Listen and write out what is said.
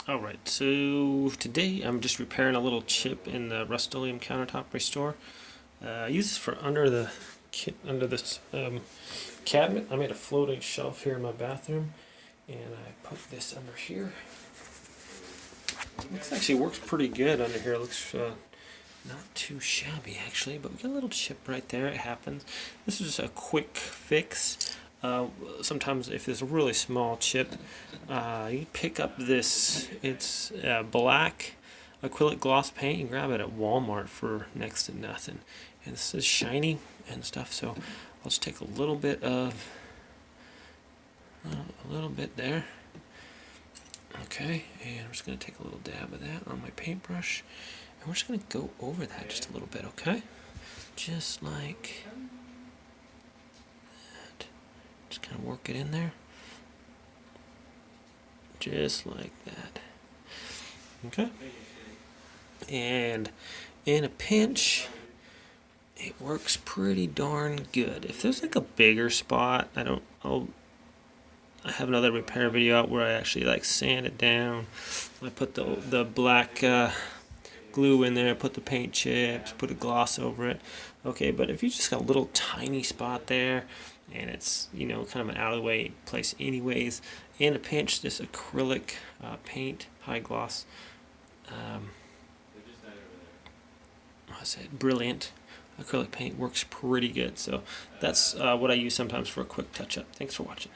Alright, so today I'm just repairing a little chip in the Rustoleum countertop restore. I use this for under this cabinet. I made a floating shelf here in my bathroom, and I put this under here. This actually works pretty good under here. It looks not too shabby actually, but we got a little chip right there. It happens. This is just a quick fix. Sometimes if there's a really small chip, you pick up this, it's black acrylic gloss paint. You can grab it at Walmart for next to nothing. And this is shiny and stuff, so I'll just take a little bit there. Okay, and I'm just going to take a little dab of that on my paintbrush. And we're just going to go over that just a little bit, okay? Just like that. Just kind of work it in there. Just like that. Okay? And in a pinch, it works pretty darn good. If there's like a bigger spot, I have another repair video out where I actually like sand it down. I put the black glue in there, put the paint chips, put a gloss over it. Okay, but if you just got a little tiny spot there, and it's, you know, kind of an alleyway place anyways, in a pinch, this acrylic paint, high gloss, I said brilliant acrylic paint works pretty good. So that's what I use sometimes for a quick touch-up. Thanks for watching.